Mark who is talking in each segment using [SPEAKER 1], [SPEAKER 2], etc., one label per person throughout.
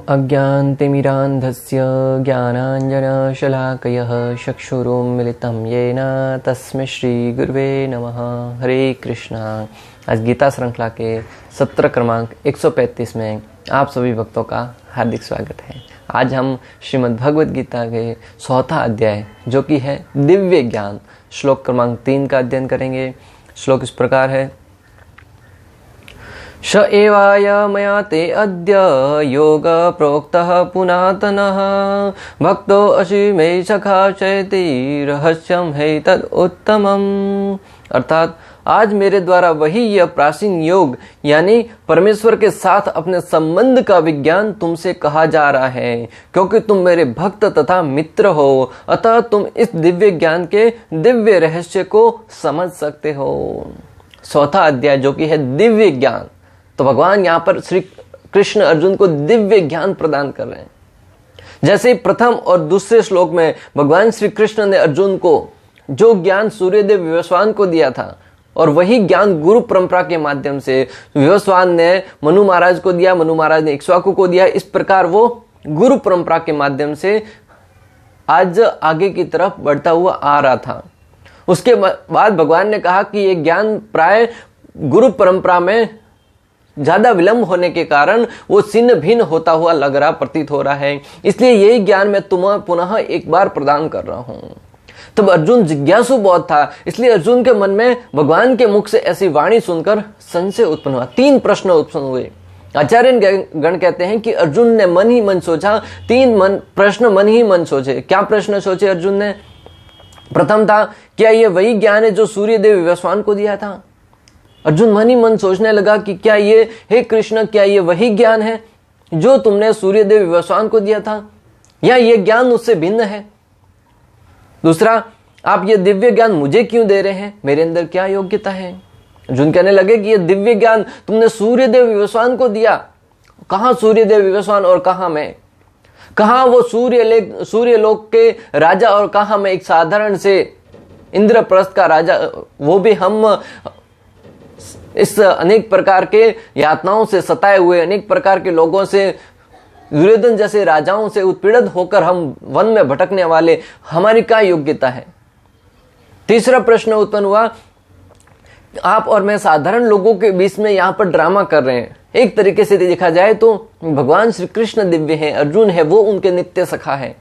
[SPEAKER 1] अज्ञानतिमिरान्धस्य ज्ञानाञ्जनशलाकयः चक्षुरुन्मिलितं येन तस्मै श्रीगुरुवे नमः। हरे कृष्णा। आज गीता श्रृंखला के सत्र क्रमांक 135 में आप सभी भक्तों का हार्दिक स्वागत है। आज हम श्रीमद् भगवद गीता के 4था अध्याय जो कि है दिव्य ज्ञान, श्लोक क्रमांक 3 का अध्ययन करेंगे। श्लोक इस प्रकार है। श एवाय मया ते अद्य योग प्रोक्तः पुनातनः भक्तो असि मे सखा चैति रहस्यम है तद उत्तमम। अर्थात आज मेरे द्वारा वही यह प्राचीन योग यानी परमेश्वर के साथ अपने संबंध का विज्ञान तुमसे कहा जा रहा है, क्योंकि तुम मेरे भक्त तथा मित्र हो, अतः तुम इस दिव्य ज्ञान के दिव्य रहस्य को समझ सकते हो। 4था अध्याय जो कि है दिव्य ज्ञान, तो भगवान यहाँ पर श्री कृष्ण अर्जुन को दिव्य ज्ञान प्रदान कर रहे हैं। जैसे प्रथम और दूसरे श्लोक में भगवान श्री कृष्ण ने अर्जुन को जो ज्ञान सूर्यदेव विवस्वान को दिया था और वही ज्ञान गुरु परंपरा के माध्यम से विवस्वान ने मनु महाराज को दिया, मनु महाराज ने इक्ष्वाकु को दिया। इस प्रकार वो गुरु परंपरा के माध्यम से आज आगे की तरफ बढ़ता हुआ आ रहा था। उसके बाद भगवान ने कहा कि ये ज्ञान प्राय गुरु परंपरा में ज्यादा विलंब होने के कारण वो छिन्न भिन्न होता हुआ लग रहा, प्रतीत हो रहा है, इसलिए यही ज्ञान मैं तुम्हें पुनः एक बार प्रदान कर रहा हूं। तब अर्जुन जिज्ञासु बहुत था, इसलिए अर्जुन के मन में भगवान के मुख से ऐसी वाणी सुनकर संशय उत्पन्न हुआ। 3 प्रश्न उत्पन्न हुए। आचार्य गण कहते हैं कि अर्जुन ने मन ही मन सोचा, 3 प्रश्न मन ही मन सोचे। क्या प्रश्न सोचे अर्जुन ने? प्रथम था, क्या ये वही ज्ञान है जो सूर्यदेव विवस्वान को दिया था? अर्जुन मन ही मन सोचने लगा कि क्या ये, हे कृष्ण, क्या ये वही ज्ञान है जो तुमने सूर्यदेव विवस्वान को दिया था, या ये ज्ञान उससे भिन्न है? दूसरा, आप ये दिव्य ज्ञान मुझे क्यों दे रहे हैं? मेरे अंदर क्या योग्यता है? अर्जुन कहने लगे कि ये दिव्य ज्ञान तुमने सूर्यदेव विवस्वान को दिया। कहां सूर्यदेव विवस्वान और कहां मैं? कहां वो सूर्यलोक के राजा और कहां मैं एक साधारण से इंद्रप्रस्थ का राजा, वो भी हम इस अनेक प्रकार के यातनाओं से सताए हुए, अनेक प्रकार के लोगों से, दुर्योधन जैसे राजाओं से उत्पीड़ित होकर हम वन में भटकने वाले, हमारी क्या योग्यता है? तीसरा प्रश्न उत्पन्न हुआ, आप और मैं साधारण लोगों के बीच में यहाँ पर ड्रामा कर रहे हैं। एक तरीके से देखा जाए तो भगवान श्री कृष्ण दिव्य हैं, अर्जुन है वो उनके नित्य सखा है।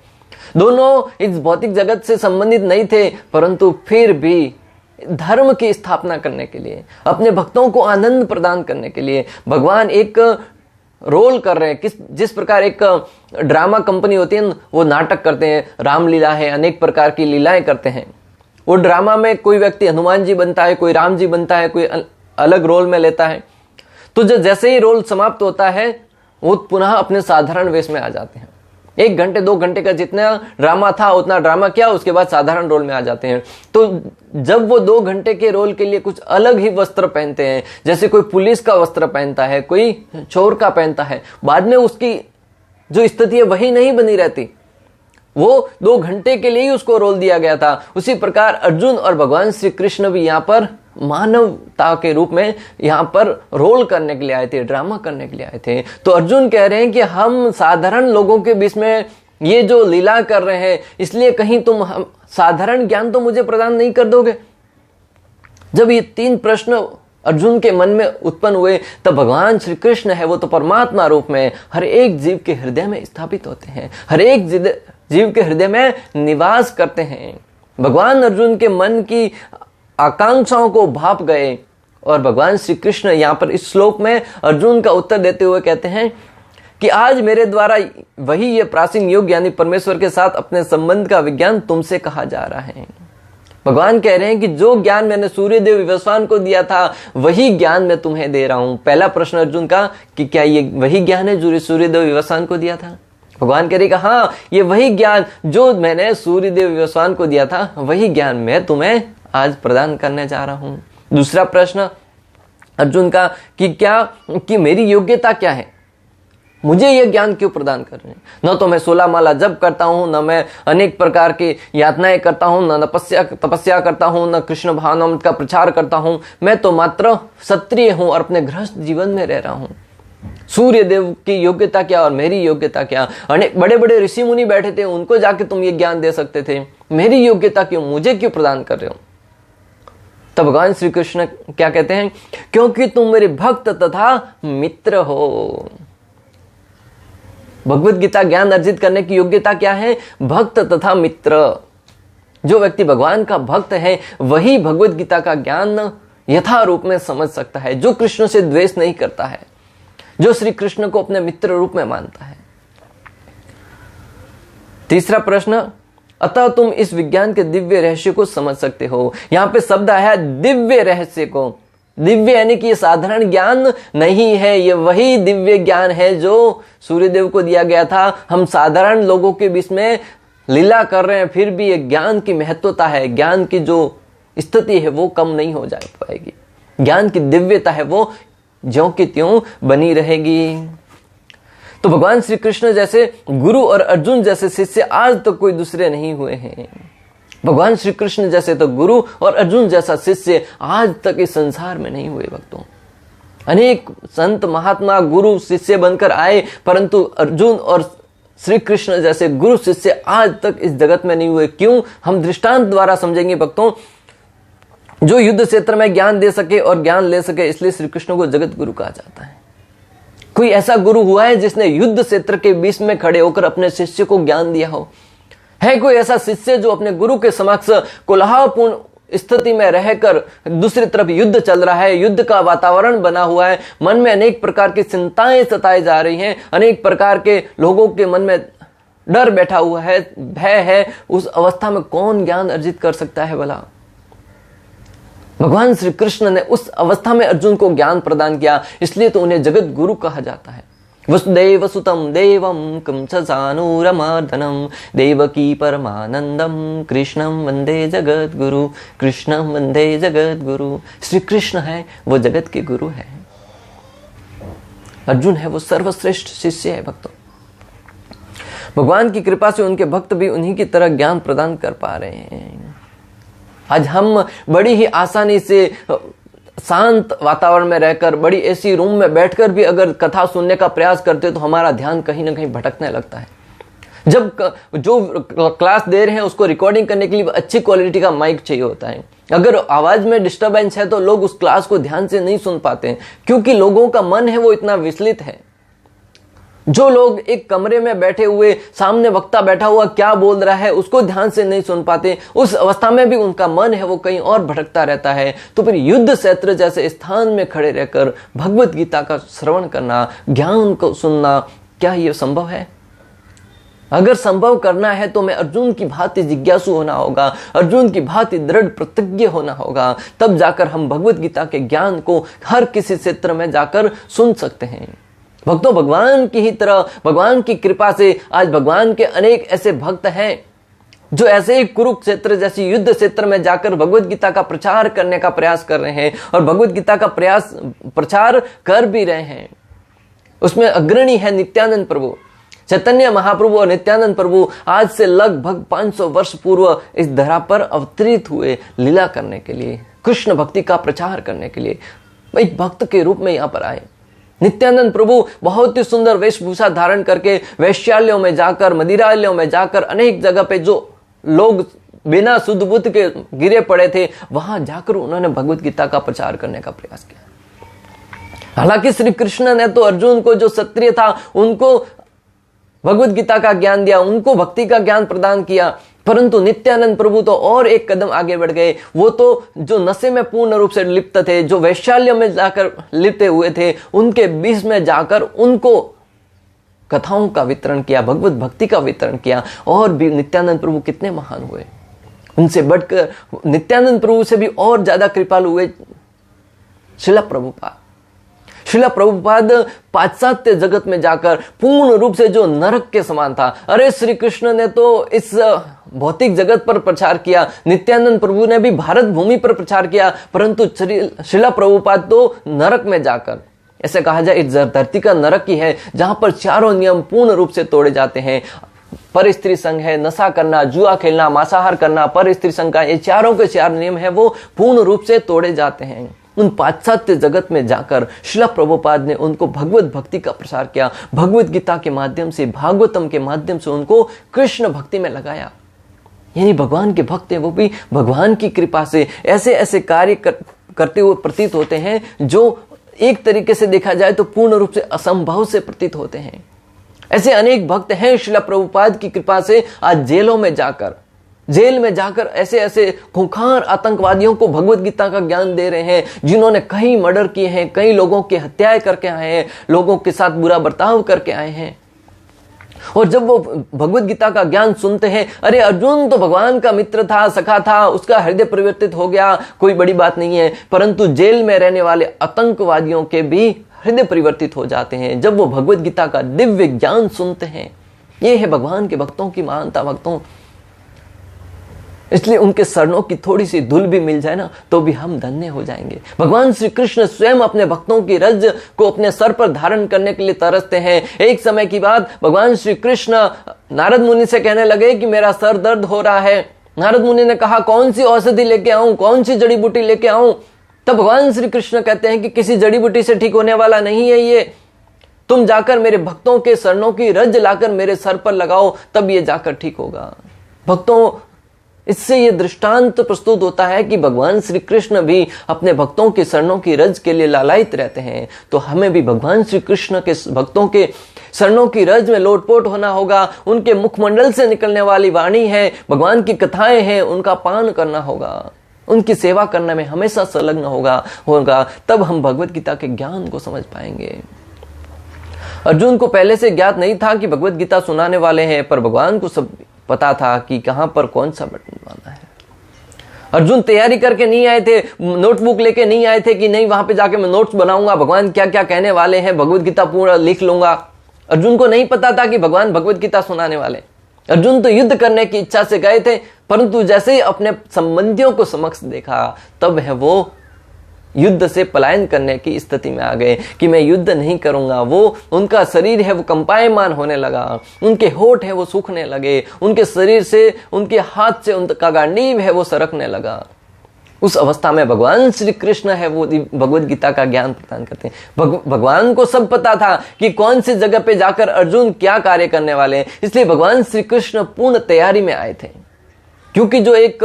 [SPEAKER 1] दोनों इस भौतिक जगत से संबंधित नहीं थे, परंतु फिर भी धर्म की स्थापना करने के लिए, अपने भक्तों को आनंद प्रदान करने के लिए भगवान एक रोल कर रहे हैं। जिस प्रकार एक ड्रामा कंपनी होती है, वो नाटक करते हैं, रामलीला है, अनेक प्रकार की लीलाएं करते हैं। वो ड्रामा में कोई व्यक्ति हनुमान जी बनता है, कोई राम जी बनता है, कोई अलग रोल में लेता है। तो जैसे ही रोल समाप्त होता है, वो पुनः अपने साधारण वेश में आ जाते हैं। 1 घंटे 2 घंटे का जितना ड्रामा था उतना ड्रामा किया, उसके बाद साधारण रोल में आ जाते हैं। तो जब वो 2 घंटे के रोल के लिए कुछ अलग ही वस्त्र पहनते हैं, जैसे कोई पुलिस का वस्त्र पहनता है, कोई चोर का पहनता है, बाद में उसकी जो स्थिति है वही नहीं बनी रहती। वो 2 घंटे के लिए ही उसको रोल दिया गया था। उसी प्रकार अर्जुन और भगवान श्री कृष्ण भी यहाँ पर मानवता के रूप में यहाँ पर रोल करने के लिए आए थे, ड्रामा करने के लिए आए थे। तो अर्जुन कह रहे हैं कि हम साधारण लोगों के बीच में ये जो लीला कर रहे हैं, इसलिए कहीं तुम साधारण ज्ञान तो मुझे प्रदान नहीं कर दोगे? जब ये 3 प्रश्न अर्जुन के मन में उत्पन्न हुए, तब भगवान श्री कृष्ण है वो तो परमात्मा रूप में हर एक जीव के हृदय में स्थापित होते हैं, हर एक जीव के हृदय में निवास करते हैं। भगवान अर्जुन के मन की आकांक्षाओं को भाप गए और भगवान श्री कृष्ण यहाँ पर इस श्लोक में अर्जुन का उत्तर देते हुए कहते हैं कि आज मेरे द्वारा वही ये प्राचीन योग यानी परमेश्वर के साथ अपने संबंध का विज्ञान तुमसे कहा जा रहा है। भगवान कह रहे हैं कि जो ज्ञान मैंने सूर्यदेव विवस्वान को दिया था, वही ज्ञान मैं तुम्हें दे रहा हूं। पहला प्रश्न अर्जुन का कि क्या ये वही ज्ञान है जो सूर्यदेव विवस्वान को दिया था? भगवान कह रहे हैं हाँ, ये वही ज्ञान जो मैंने सूर्यदेव विवस्वान को दिया था, वही ज्ञान मैं तुम्हें आज प्रदान करने जा रहा हूं। दूसरा प्रश्न अर्जुन का कि मेरी योग्यता क्या है? मुझे यह ज्ञान क्यों प्रदान कर रहे हैं? न तो मैं 16 माला जप करता हूं, न मैं अनेक प्रकार की यातनाएं करता हूं, न तपस्या करता हूं, न कृष्ण भावनामृत का प्रचार करता हूं। मैं तो मात्र क्षत्रिय हूं और अपने गृहस्थ जीवन में रह रहा हूं। सूर्य देव की योग्यता क्या और मेरी योग्यता क्या? अनेक बड़े बड़े ऋषि मुनि बैठे थे, उनको जाके तुम ये ज्ञान दे सकते थे, मेरी योग्यता क्यों, मुझे क्यों प्रदान कर रहे हो? तब भगवान श्री कृष्ण क्या कहते हैं? क्योंकि तुम मेरे भक्त तथा मित्र हो। भगवत गीता ज्ञान अर्जित करने की योग्यता क्या है? भक्त तथा मित्र। जो व्यक्ति भगवान का भक्त है वही भगवत गीता का ज्ञान यथा रूप में समझ सकता है, जो कृष्ण से द्वेष नहीं करता है, जो श्री कृष्ण को अपने मित्र रूप में मानता है। तीसरा प्रश्न, अतः तुम इस विज्ञान के दिव्य रहस्य को समझ सकते हो। यहां पे शब्द आया दिव्य रहस्य को। दिव्य यानी कि ये साधारण ज्ञान नहीं है, ये वही दिव्य ज्ञान है जो सूर्यदेव को दिया गया था। हम साधारण लोगों के बीच में लीला कर रहे हैं, फिर भी ये ज्ञान की महत्वता है, ज्ञान की जो स्थिति है वो कम नहीं हो जा पाएगी। ज्ञान की दिव्यता है वो ज्यों की त्यों बनी रहेगी। तो भगवान श्री कृष्ण जैसे गुरु और अर्जुन जैसे शिष्य आज तक कोई दूसरे नहीं हुए हैं। भगवान श्री कृष्ण जैसे तो गुरु और अर्जुन जैसा शिष्य आज तक इस संसार में नहीं हुए भक्तों। अनेक संत महात्मा गुरु शिष्य बनकर आए, परंतु अर्जुन और श्री कृष्ण जैसे गुरु शिष्य आज तक इस जगत में नहीं हुए। क्यों? हम दृष्टांत द्वारा समझेंगे भक्तों। जो युद्ध क्षेत्र में ज्ञान दे सके और ज्ञान ले सके, इसलिए श्री कृष्ण को जगत गुरु कहा जाता है। कोई ऐसा गुरु हुआ है जिसने युद्ध क्षेत्र के बीच में खड़े होकर अपने शिष्य को ज्ञान दिया हो? है कोई ऐसा शिष्य जो अपने गुरु के समक्ष कोलाहलपूर्ण स्थिति में रहकर, दूसरी तरफ युद्ध चल रहा है, युद्ध का वातावरण बना हुआ है, मन में अनेक प्रकार की चिंताएं सताई जा रही हैं, अनेक प्रकार के लोगों के मन में डर बैठा हुआ है, भय है, उस अवस्था में कौन ज्ञान अर्जित कर सकता है भला? भगवान श्री कृष्ण ने उस अवस्था में अर्जुन को ज्ञान प्रदान किया, इसलिए तो उन्हें जगत गुरु कहा जाता है। वसुदेव सुतम देवम कंसचानूरमर्दनम देवकी परमानंदम कृष्णम वंदे जगत गुरु, कृष्णम वंदे जगत गुरु। श्री कृष्ण है वो जगत के गुरु है, अर्जुन है वो सर्वश्रेष्ठ शिष्य है भक्तों। भगवान की कृपा से उनके भक्त भी उन्हीं की तरह ज्ञान प्रदान कर पा रहे हैं। आज हम बड़ी ही आसानी से शांत वातावरण में रहकर, बड़ी ऐसी रूम में बैठकर भी अगर कथा सुनने का प्रयास करते तो हमारा ध्यान कहीं ना कहीं भटकने लगता है। जब जो क्लास दे रहे हैं उसको रिकॉर्डिंग करने के लिए अच्छी क्वालिटी का माइक चाहिए होता है। अगर आवाज में डिस्टरबेंस है तो लोग उस क्लास को ध्यान से नहीं सुन पाते हैं, क्योंकि लोगों का मन है वो इतना विचलित है। जो लोग एक कमरे में बैठे हुए, सामने वक्ता बैठा हुआ क्या बोल रहा है उसको ध्यान से नहीं सुन पाते, उस अवस्था में भी उनका मन है वो कहीं और भटकता रहता है। तो फिर युद्ध क्षेत्र जैसे स्थान में खड़े रहकर भगवत गीता का श्रवण करना, ज्ञान को सुनना, क्या ये संभव है? अगर संभव करना है तो मैं अर्जुन की भांति जिज्ञासु होना होगा, अर्जुन की भांति दृढ़ प्रतिज्ञ होना होगा, तब जाकर हम भगवत गीता के ज्ञान को हर किसी क्षेत्र में जाकर सुन सकते हैं। भक्तों, भगवान की ही तरह, भगवान की कृपा से आज भगवान के अनेक ऐसे भक्त हैं जो ऐसे ही कुरुक्षेत्र जैसी युद्ध क्षेत्र में जाकर भगवत गीता का प्रचार करने का प्रयास कर रहे हैं और भगवत गीता का प्रचार कर भी रहे हैं। उसमें अग्रणी है नित्यानंद प्रभु। चैतन्य महाप्रभु और नित्यानंद प्रभु आज से लगभग 500 वर्ष पूर्व इस धरा पर अवतरित हुए लीला करने के लिए, कृष्ण भक्ति का प्रचार करने के लिए, एक भक्त के रूप में यहाँ पर आए। नित्यानंद प्रभु बहुत ही सुंदर वेशभूषा धारण करके वैश्यालयों में जाकर, मदिरालयों में जाकर, अनेक जगह पे जो लोग बिना शुद्ध बुद्ध के गिरे पड़े थे वहां जाकर उन्होंने भगवत गीता का प्रचार करने का प्रयास किया। हालांकि श्री कृष्ण ने तो अर्जुन को, जो क्षत्रिय था, उनको भगवत गीता का ज्ञान दिया, उनको भक्ति का ज्ञान प्रदान किया, परंतु नित्यानंद प्रभु तो और एक कदम आगे बढ़ गए। वो तो जो नशे में पूर्ण रूप से लिप्त थे, जो वैश्यालय में जाकर लिप्त हुए थे, उनके बीच में जाकर उनको कथाओं का वितरण किया, भगवत भक्ति का वितरण किया। और भी नित्यानंद प्रभु कितने महान हुए, उनसे बढ़कर नित्यानंद प्रभु से भी और ज्यादा कृपालु हुए श्रील प्रभुपाद। श्रील प्रभुपाद पाश्चात्य जगत में जाकर पूर्ण रूप से जो नरक के समान था, अरे श्री कृष्ण ने तो इस भौतिक जगत पर प्रचार किया, नित्यानंद प्रभु ने भी भारत भूमि पर प्रचार किया, परंतु श्रील प्रभुपाद तो नरक में जाकर, ऐसे कहा जाए इस धरती का नरक ही है, जहां पर चारों नियम पूर्ण रूप से तोड़े जाते हैं। पर स्त्री संग है, नशा करना, जुआ खेलना, मांसाहार करना, पर स्त्री संग का, ये चारों के चार नियम है वो पूर्ण रूप से तोड़े जाते हैं। उन पाश्चात्य जगत में जाकर श्रील प्रभुपाद ने उनको भगवत भक्ति का प्रसार किया। भगवत गीता के माध्यम से, भागवतम के माध्यम से उनको कृष्ण भक्ति में लगाया। यानी भगवान के भक्त हैं, वो भी भगवान की कृपा से ऐसे ऐसे कार्य करते हुए प्रतीत होते हैं जो एक तरीके से देखा जाए तो पूर्ण रूप से असंभव से प्रतीत होते हैं। ऐसे अनेक भक्त हैं श्रील प्रभुपाद की कृपा से आज जेल में जाकर ऐसे ऐसे खूंखार आतंकवादियों को भगवत गीता का ज्ञान दे रहे हैं, जिन्होंने कई मर्डर किए हैं, कई लोगों की हत्याएं करके आए हैं, लोगों के साथ बुरा बर्ताव करके आए हैं। और जब वो भगवत गीता का ज्ञान सुनते हैं, अरे अर्जुन तो भगवान का मित्र था, सखा था, उसका हृदय परिवर्तित हो गया, कोई बड़ी बात नहीं है। परंतु जेल में रहने वाले आतंकवादियों के भी हृदय परिवर्तित हो जाते हैं जब वो भगवत गीता का दिव्य ज्ञान सुनते हैं। ये है भगवान के भक्तों की महानता। भक्तों, इसलिए उनके शरणों की थोड़ी सी धूल भी मिल जाए ना तो भी हम धन्य हो जाएंगे। भगवान श्री कृष्ण स्वयं अपने भक्तों की रज को अपने सर पर धारण करने के लिए तरसते हैं। एक समय की बात, भगवान श्री कृष्ण नारद मुनि से कहने लगे कि मेरा सर दर्द हो रहा है। नारद मुनि ने कहा कौन सी औषधि लेके आऊं, कौन सी जड़ी बूटी लेके आऊं? तब भगवान श्री कृष्ण कहते हैं कि किसी जड़ी बूटी से ठीक होने वाला नहीं है ये, तुम जाकर मेरे भक्तों के शरणों की रज लाकर मेरे सर पर लगाओ, तब ये जाकर ठीक होगा। भक्तों, इससे ये दृष्टांत प्रस्तुत होता है कि भगवान श्री कृष्ण भी अपने भक्तों के शरणों की रज के लिए लालायित रहते हैं। तो हमें भी भगवान श्री कृष्ण के भक्तों के शरणों की रज में लोटपोट होना होगा। उनके मुखमंडल से निकलने वाली वाणी है, भगवान की कथाएं हैं, उनका पान करना होगा, उनकी सेवा करने में हमेशा संलग्न होगा। तब हम भगवत गीता के ज्ञान को समझ पाएंगे। अर्जुन को पहले से ज्ञात नहीं था कि भगवत गीता सुनाने वाले हैं, पर भगवान को सब पता था कि कहां पर कौन सा बटन दबाना है। अर्जुन तैयारी करके नहीं आए थे, नोटबुक लेके नहीं आए थे कि नहीं वहां पे जाके मैं नोट्स बनाऊंगा, भगवान क्या क्या कहने वाले हैं, भगवत गीता पूरा लिख लूंगा। अर्जुन को नहीं पता था कि भगवान भगवत गीता सुनाने वाले। अर्जुन तो युद्ध करने की इच्छा से गए थे, परंतु जैसे ही अपने संबंधियों को समक्ष देखा, तब है वो युद्ध से पलायन करने की स्थिति में आ गए कि मैं युद्ध नहीं करूंगा। वो उनका शरीर है वो कंपायमान होने लगा, उनके होठ है वो सूखने लगे, उनके शरीर से, उनके हाथ से उनका गांडीव है वो सरकने लगा। उस अवस्था में भगवान श्री कृष्ण है वो भगवत गीता का ज्ञान प्रदान करते हैं। भगवान को सब पता था कि कौन सी जगह पे जाकर अर्जुन क्या कार्य करने वाले हैं, इसलिए भगवान श्री कृष्ण पूर्ण तैयारी में आए थे। क्योंकि जो एक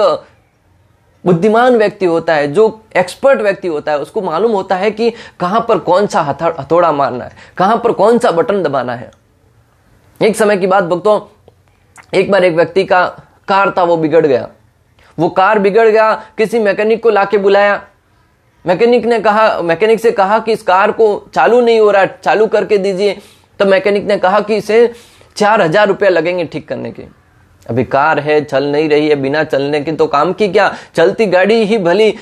[SPEAKER 1] बुद्धिमान व्यक्ति होता है, जो एक्सपर्ट व्यक्ति होता है, उसको मालूम होता है कि कहां पर कौन सा हथौड़ा मारना है, कहां पर कौन सा बटन दबाना है। एक समय की बात भक्तों, एक बार एक व्यक्ति का कार था वो बिगड़ गया। वो कार बिगड़ गया, किसी मैकेनिक को लाके बुलाया। मैकेनिक से कहा कि इस कार को चालू नहीं हो रहा, चालू करके दीजिए। तो मैकेनिक ने कहा कि इसे 4000 रुपया लगेंगे ठीक करने के। अभी कार है, चल नहीं रही है, बिना चलने के तो काम की क्या, चलती गाड़ी ही भली,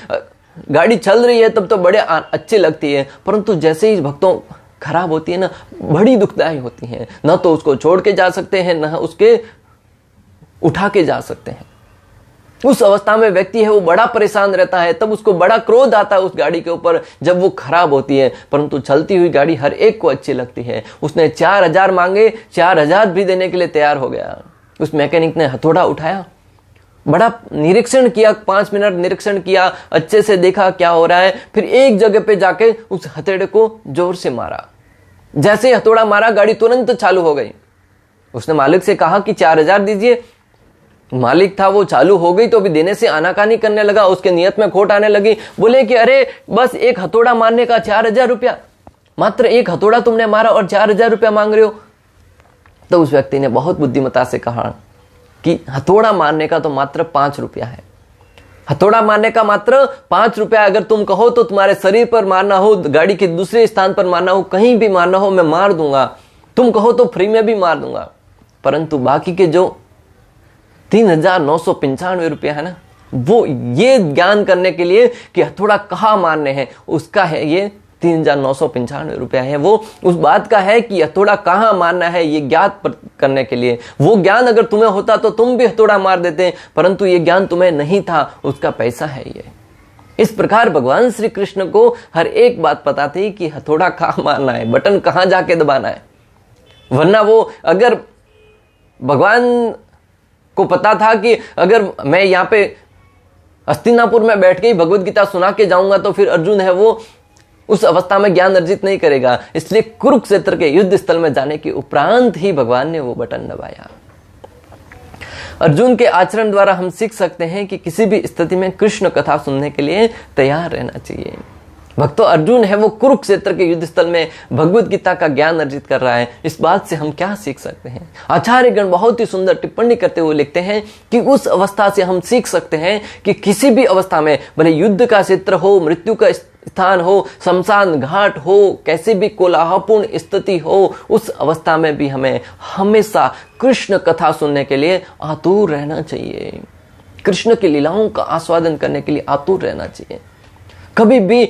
[SPEAKER 1] गाड़ी चल रही है तब तो बड़े अच्छी लगती है, परंतु जैसे ही भक्तों खराब होती है ना, बड़ी दुखदायी होती है। न तो उसको छोड़ के जा सकते हैं, न उसके उठा के जा सकते हैं। उस अवस्था में व्यक्ति है वो बड़ा परेशान रहता है, तब उसको बड़ा क्रोध आता है उस गाड़ी के ऊपर जब वो खराब होती है, परंतु चलती हुई गाड़ी हर एक को अच्छी लगती है। उसने 4000 मांगे, 4000 भी देने के लिए तैयार हो गया। उस मैकेनिक ने हथौड़ा उठाया, बड़ा निरीक्षण किया, 5 मिनट निरीक्षण किया, अच्छे से देखा क्या हो रहा है, फिर एक जगह पे जाके उस हथौड़े को जोर से मारा। जैसे हथौड़ा मारा, गाड़ी तुरंत चालू हो गई। उसने मालिक से कहा कि 4000 दीजिए। मालिक था वो चालू हो गई तो अभी देने से आनाकानी करने लगा, उसके नियत में खोट आने लगी। बोले कि अरे बस एक हथौड़ा मारने का 4000 रुपया, मात्र एक हथौड़ा तुमने मारा और 4000 रुपया मांग रहे हो। तो उस व्यक्ति ने बहुत बुद्धिमता से कहा कि हथौड़ा मारने का तो मात्र 5 रुपया है, हथौड़ा मारने का मात्र 5 रुपया। अगर तुम कहो तो तुम्हारे शरीर पर मारना हो, गाड़ी के दूसरे स्थान पर मारना हो, कहीं भी मारना हो, मैं मार दूंगा। तुम कहो तो फ्री में भी मार दूंगा, परंतु बाकी के जो 3995 रुपया है ना, वो ये ज्ञान करने के लिए कि हथौड़ा कहाँ मारने हैं, उसका है ये 3995 रुपया है। वो उस बात का है कि हथौड़ा कहाँ मारना है ये ज्ञात करने के लिए। वो ज्ञान अगर तुम्हें होता तो तुम भी हथौड़ा मार देते, परंतु ये ज्ञान तुम्हें नहीं था, उसका पैसा है ये। इस प्रकार भगवान श्री कृष्ण को हर एक बात पता थी कि हथौड़ा कहाँ मारना है, बटन कहाँ जाके दबाना है। वरना वो अगर भगवान को पता था कि अगर मैं यहाँ पे हस्तिनापुर में बैठ के ही भगवत गीता सुना के जाऊंगा तो फिर अर्जुन है वो उस अवस्था में ज्ञान अर्जित नहीं करेगा। इसलिए कुरुक्षेत्र के युद्ध स्थल में जाने के उपरांत ही भगवान ने वो बटन दबाया। अर्जुन के आचरण द्वारा हम सीख सकते हैं कि किसी भी स्थिति में कृष्ण कथा सुनने के लिए तैयार रहना चाहिए। भक्तों, अर्जुन है वो कुरुक्षेत्र के युद्ध स्थल में भगवत गीता का ज्ञान अर्जित कर रहा है। इस बात से हम क्या सीख सकते हैं? आचार्यगण बहुत ही सुंदर टिप्पणी करते हुए लिखते हैं कि उस अवस्था से हम सीख सकते हैं कि किसी भी अवस्था में, भले युद्ध का क्षेत्र हो, मृत्यु का स्थान हो, शमशान घाट हो, कैसी भी कोलाहलपूर्ण स्थिति हो, उस अवस्था में भी हमें हमेशा कृष्ण कथा सुनने के लिए आतुर रहना चाहिए। कृष्ण की लीलाओं का आस्वादन करने के लिए आतुर रहना चाहिए। कभी भी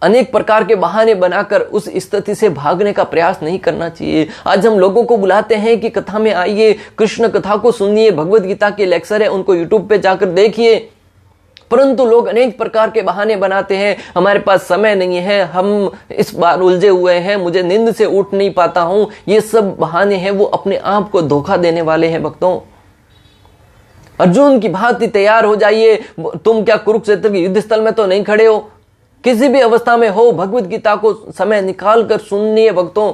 [SPEAKER 1] अनेक प्रकार के बहाने बनाकर उस स्थिति से भागने का प्रयास नहीं करना चाहिए। आज हम लोगों को बुलाते हैं कि कथा में आइए, कृष्ण कथा को सुनिए, भगवत गीता के लेक्चर है उनको यूट्यूब पे जाकर देखिए, परंतु लोग अनेक प्रकार के बहाने बनाते हैं। हमारे पास समय नहीं है, हम इस बार उलझे हुए हैं, मुझे नींद से उठ नहीं पाता हूं, ये सब बहाने हैं, वो अपने आप को धोखा देने वाले हैं। भक्तों, अर्जुन की भांति तैयार हो जाइए। तुम क्या कुरुक्षेत्र के युद्ध स्थल में तो नहीं खड़े हो? किसी भी अवस्था में हो, भगवत गीता को समय निकाल कर सुनिए। भक्तों,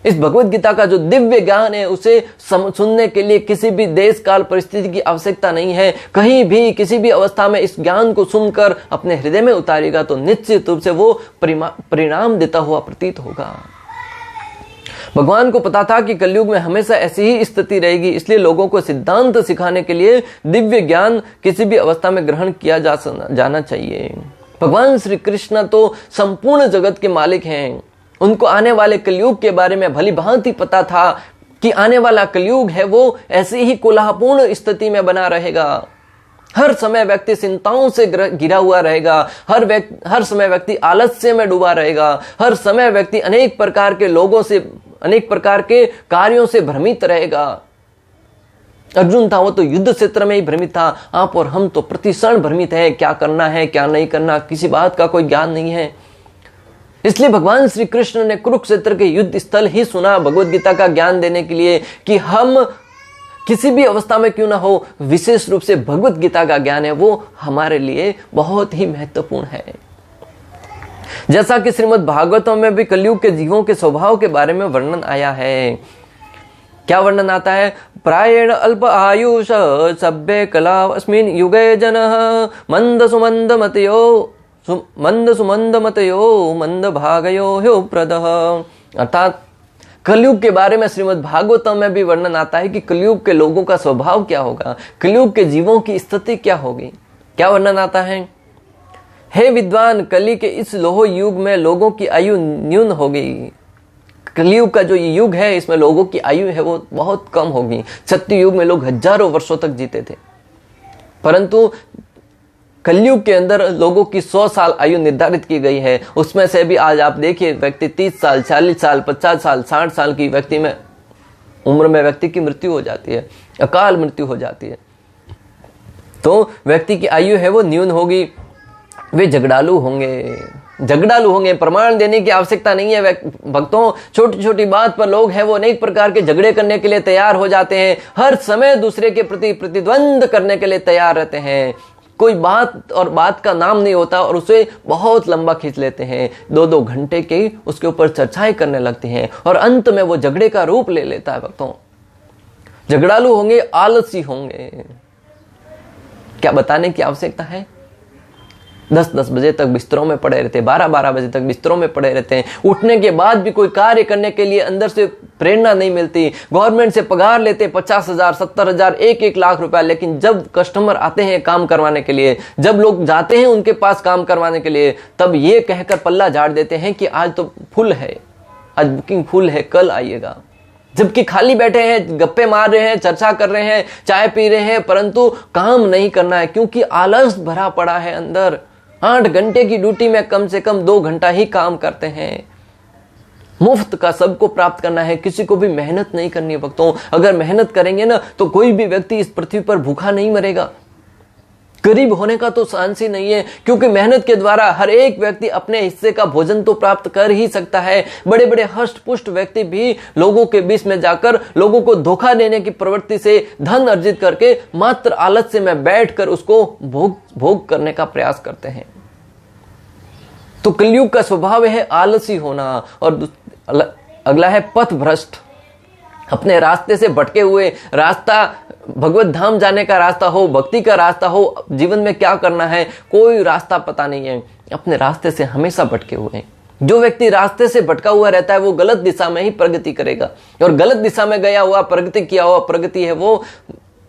[SPEAKER 1] इस भगवत गीता का जो दिव्य ज्ञान है उसे सुनने के लिए किसी भी देश काल परिस्थिति की आवश्यकता नहीं है। कहीं भी किसी भी अवस्था में इस ज्ञान को सुनकर अपने हृदय में उतारेगा तो निश्चित रूप से वो परिणाम देता हुआ प्रतीत होगा। भगवान को पता था कि कलयुग में हमेशा ऐसी ही स्थिति रहेगी, इसलिए लोगों को सिद्धांत सिखाने के लिए दिव्य ज्ञान किसी भी अवस्था में ग्रहण किया जाना चाहिए। भगवान श्री कृष्ण तो संपूर्ण जगत के मालिक हैं। उनको आने वाले कलयुग के बारे में भली भांति पता था कि आने वाला कलयुग है वो ऐसी ही कोलाहलपूर्ण स्थिति में बना रहेगा। हर समय व्यक्ति चिंताओं से घिरा हुआ रहेगा, हर समय व्यक्ति आलस्य में डूबा रहेगा, हर समय व्यक्ति अनेक प्रकार के लोगों से, अनेक प्रकार के कार्यों से भ्रमित रहेगा। अर्जुन था वो तो युद्ध क्षेत्र में ही भ्रमित था। आप और हम तो प्रतिक्षण भ्रमित है, क्या करना है क्या नहीं करना, किसी बात का कोई ज्ञान नहीं है। इसलिए भगवान श्री कृष्ण ने कुरुक्षेत्र के युद्ध स्थल ही सुना भगवत गीता का ज्ञान देने के लिए कि हम किसी भी अवस्था में क्यों ना हो, विशेष रूप से भगवत गीता का ज्ञान है वो हमारे लिए बहुत ही महत्वपूर्ण है। जैसा कि श्रीमद् भागवतम में भी कलयुग के जीवों के स्वभाव के बारे में वर्णन आया है। क्या वर्णन आता है? प्रायेण अल्प आयुष सभ्य कला अस्मिन् युगे जनः मंद सुमंद मतयो मंद भागयो ह्यो प्रदः। अर्थात कलयुग के बारे में श्रीमद् भागवतम में भी वर्णन आता है कि कलयुग के लोगों का स्वभाव क्या होगा, कलयुग के जीवों की स्थिति क्या होगी। क्या वर्णन आता है? हे विद्वान, कली के इस लोह युग में लोगों की आयु न्यून होगी। कलयुग का जो युग है इसमें लोगों की आयु है वो बहुत कम होगी। सत्य युग में लोग हजारों वर्षों तक जीते थे, परंतु कलयुग के अंदर लोगों की 100 साल आयु निर्धारित की गई है। उसमें से भी आज आप देखिए व्यक्ति 30 साल, 40 साल, 50 साल, 60 साल की व्यक्ति में उम्र में व्यक्ति की मृत्यु हो जाती है, अकाल मृत्यु हो जाती है। तो व्यक्ति की आयु है वो न्यून होगी। वे झगड़ालू होंगे। प्रमाण देने की आवश्यकता नहीं है भक्तों। छोटी छोटी बात पर लोग हैं वो अनेक प्रकार के झगड़े करने के लिए तैयार हो जाते हैं। हर समय दूसरे के प्रति प्रतिद्वंद करने के लिए तैयार रहते हैं। कोई बात का नाम नहीं होता और उसे बहुत लंबा खींच लेते हैं। 2-2 घंटे की उसके ऊपर चर्चाएं करने लगते हैं और अंत में वो झगड़े का रूप ले लेता है। भक्तों, झगड़ालू होंगे, आलसी होंगे। क्या बताने की आवश्यकता है? 10-10 बजे तक बिस्तरों में पड़े रहते हैं, 12-12 बजे तक बिस्तरों में पड़े रहते हैं। उठने के बाद भी कोई कार्य करने के लिए अंदर से प्रेरणा नहीं मिलती। गवर्नमेंट से पगार लेते 50,000, 70,000, 1-1 लाख रुपया, लेकिन जब कस्टमर आते हैं काम करवाने के लिए, जब लोग जाते हैं उनके पास काम करवाने के लिए, तब ये कहकर पल्ला झाड़ देते हैं कि आज तो फुल है, आज बुकिंग फुल है, कल आइएगा। जबकि खाली बैठे हैं, गप्पे मार रहे हैं, चर्चा कर रहे हैं, चाय पी रहे हैं, परंतु काम नहीं करना है क्योंकि आलस भरा पड़ा है अंदर। 8 घंटे की ड्यूटी में कम से कम 2 घंटा ही काम करते हैं। मुफ्त का सबको प्राप्त करना है, किसी को भी मेहनत नहीं करनी है। भक्तों, अगर मेहनत करेंगे ना तो कोई भी व्यक्ति इस पृथ्वी पर भूखा नहीं मरेगा। गरीब होने का तो चांस ही नहीं है, क्योंकि मेहनत के द्वारा हर एक व्यक्ति अपने हिस्से का भोजन तो प्राप्त कर ही सकता है। बड़े बड़े हष्ट पुष्ट व्यक्ति भी लोगों के बीच में जाकर लोगों को धोखा देने की प्रवृत्ति से धन अर्जित करके मात्र आलस्य में बैठकर उसको भोग करने का प्रयास करते हैं। तो कलयुग का स्वभाव है आलसी होना। और अगला है पथ भ्रष्ट। अपने रास्ते से भटके हुए, रास्ता भगवत धाम जाने का रास्ता हो, भक्ति का रास्ता हो, जीवन में क्या करना है कोई रास्ता पता नहीं है, अपने रास्ते से हमेशा भटके हुए हैं। जो व्यक्ति रास्ते से भटका हुआ रहता है वो गलत दिशा में ही प्रगति करेगा, और गलत दिशा में गया हुआ प्रगति किया हुआ प्रगति है वो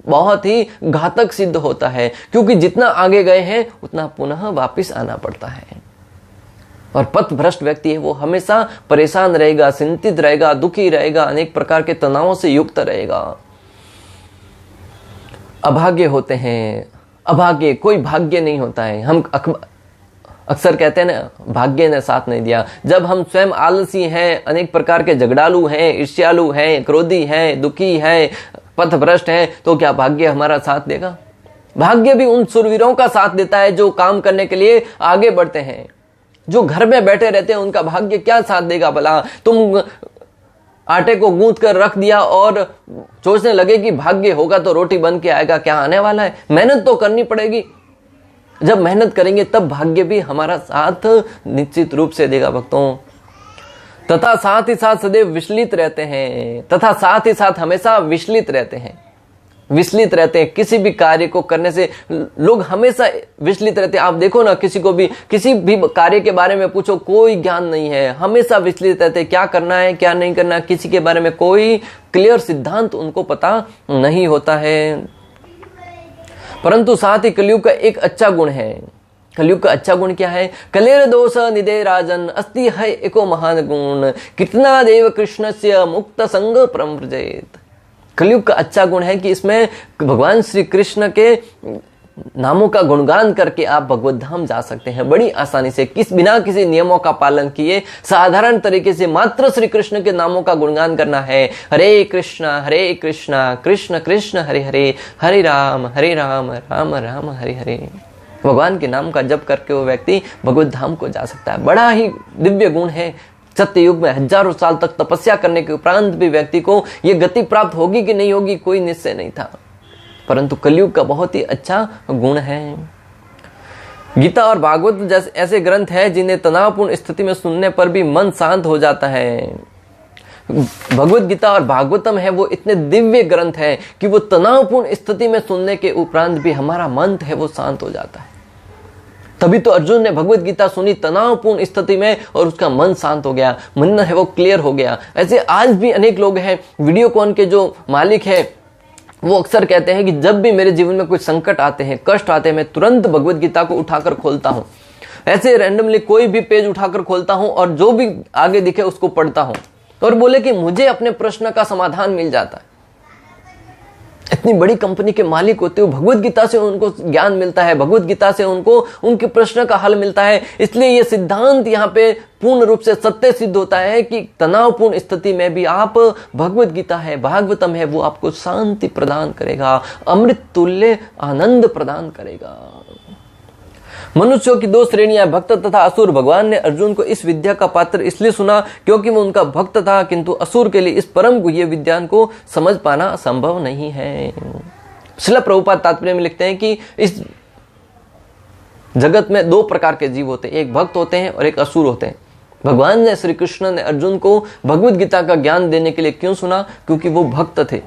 [SPEAKER 1] बहुत ही घातक सिद्ध होता है, क्योंकि जितना आगे गए हैं उतना पुनः वापिस आना पड़ता है। और पथ भ्रष्ट व्यक्ति है वो हमेशा परेशान रहेगा, चिंतित रहेगा, दुखी रहेगा, अनेक प्रकार के तनावों से युक्त रहेगा। अभाग्य होते हैं। अभाग्य, कोई भाग्य नहीं होता है। हम अक्सर कहते हैं ना, भाग्य ने साथ नहीं दिया। जब हम स्वयं आलसी हैं, अनेक प्रकार के झगड़ालू हैं, ईर्ष्यालु हैं, क्रोधी हैं, दुखी हैं, पथ भ्रष्ट हैं, तो क्या भाग्य हमारा साथ देगा? भाग्य भी उन सुरवीरों का साथ देता है जो काम करने के लिए आगे बढ़ते हैं। जो घर में बैठे रहते हैं उनका भाग्य क्या साथ देगा भला? तुम आटे को गूंथ कर रख दिया और सोचने लगे कि भाग्य होगा तो रोटी बन के आएगा, क्या आने वाला है? मेहनत तो करनी पड़ेगी। जब मेहनत करेंगे तब भाग्य भी हमारा साथ निश्चित रूप से देगा भक्तों। तथा साथ ही साथ सदैव विचलित रहते हैं, तथा साथ ही साथ हमेशा विचलित रहते हैं। विचलित रहते हैं, किसी भी कार्य को करने से लोग हमेशा विचलित रहते हैं। आप देखो ना, किसी को भी किसी भी कार्य के बारे में पूछो, कोई ज्ञान नहीं है, हमेशा विचलित रहते हैं। क्या करना है क्या नहीं करना, किसी के बारे में कोई क्लियर सिद्धांत उनको पता नहीं होता है। परंतु साथ ही कलयुग का एक अच्छा गुण है। कलयुग का अच्छा गुण क्या है? कलेर दोष निदे राजन अस्ति है एको महान गुण, कितना देव कृष्ण से मुक्त संग परम व्रजेत। कलयुग का अच्छा गुण है कि इसमें भगवान श्री कृष्ण के नामों का गुणगान करके आप भगवत धाम जा सकते हैं बड़ी आसानी से, बिना किसी नियमों का पालन किए। साधारण तरीके से मात्र श्री कृष्ण के नामों का गुणगान करना है। हरे कृष्णा कृष्ण कृष्ण हरे हरे, हरे राम राम राम हरे हरे। भगवान के नाम का जप करके वो व्यक्ति भगवत धाम को जा सकता है। बड़ा ही दिव्य गुण है। सत्ययुग में हजारों साल तक तपस्या करने के उपरांत भी व्यक्ति को यह गति प्राप्त होगी कि नहीं होगी कोई निश्चय नहीं था, परंतु कलयुग का बहुत ही अच्छा गुण है। गीता और भागवत जैसे ऐसे ग्रंथ हैं जिन्हें तनावपूर्ण स्थिति में सुनने पर भी मन शांत हो जाता है। भगवत गीता और भागवतम है वो इतने दिव्य ग्रंथ हैं कि वो तनावपूर्ण स्थिति में सुनने के उपरांत भी हमारा मन है वो शांत हो जाता है। तभी तो अर्जुन ने भगवत गीता सुनी तनावपूर्ण स्थिति में और उसका मन शांत हो गया, मन है वो क्लियर हो गया। ऐसे आज भी अनेक लोग हैं, वीडियोकॉन के जो मालिक है वो अक्सर कहते हैं कि जब भी मेरे जीवन में कुछ संकट आते हैं, कष्ट आते हैं, मैं तुरंत भगवत गीता को उठाकर खोलता हूं। ऐसे रैंडमली कोई भी पेज उठाकर खोलता हूं और जो भी आगे दिखे उसको पढ़ता हूं, और बोले कि मुझे अपने प्रश्न का समाधान मिल जाता है। इतनी बड़ी कंपनी के मालिक होते हुए भगवत गीता से उनको ज्ञान मिलता है, भगवत गीता से उनको उनके प्रश्न का हल मिलता है। इसलिए ये सिद्धांत यहाँ पे पूर्ण रूप से सत्य सिद्ध होता है कि तनावपूर्ण स्थिति में भी आप भगवत गीता है, भागवतम है, वो आपको शांति प्रदान करेगा, अमृत तुल्य आनंद प्रदान करेगा। मनुष्यों की दो श्रेणियां, भक्त तथा असुर। भगवान ने अर्जुन को इस विद्या का पात्र इसलिए सुना क्योंकि वो उनका भक्त था, किंतु असुर के लिए इस परम गुह्य विज्ञान को समझ पाना संभव नहीं है। श्रील प्रभुपाद तात्पर्य में लिखते हैं कि इस जगत में दो प्रकार के जीव होते हैं, एक भक्त होते हैं और एक असुर होते हैं। भगवान ने श्री कृष्ण ने अर्जुन को भगवत गीता का ज्ञान देने के लिए क्यों सुना? क्योंकि वो भक्त थे।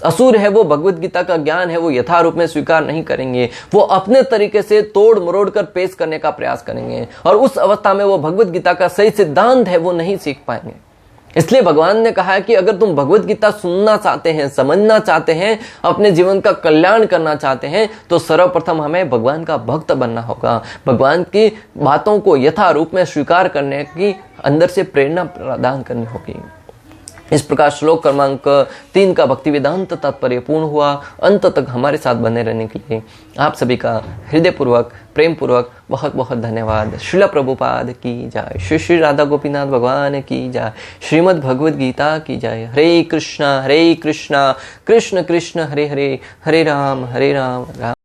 [SPEAKER 1] असुर है वो भगवत गीता का ज्ञान है वो यथारूप में स्वीकार नहीं करेंगे, वो अपने तरीके से तोड़ मरोड़ कर पेश करने का प्रयास करेंगे, और उस अवस्था में वो भगवत गीता का सही सिद्धांत है वो नहीं सीख पाएंगे। इसलिए भगवान ने कहा है कि अगर तुम भगवत गीता सुनना चाहते हैं, समझना चाहते हैं, अपने जीवन का कल्याण करना चाहते हैं, तो सर्वप्रथम हमें भगवान का भक्त बनना होगा। भगवान की बातों को यथारूप में स्वीकार करने की अंदर से प्रेरणा प्रदान करनी होगी। इस प्रकार श्लोक क्रमांक 3 का भक्ति वेदांत तात्पर्य पूर्ण हुआ। अंत तक हमारे साथ बने रहने के लिए आप सभी का हृदयपूर्वक प्रेम पूर्वक बहुत बहुत धन्यवाद। श्रील प्रभुपाद की जय, श्री श्री राधा गोपीनाथ भगवान की जय, श्रीमद् भगवद गीता की जय। हरे कृष्णा कृष्ण कृष्ण हरे हरे, हरे राम राम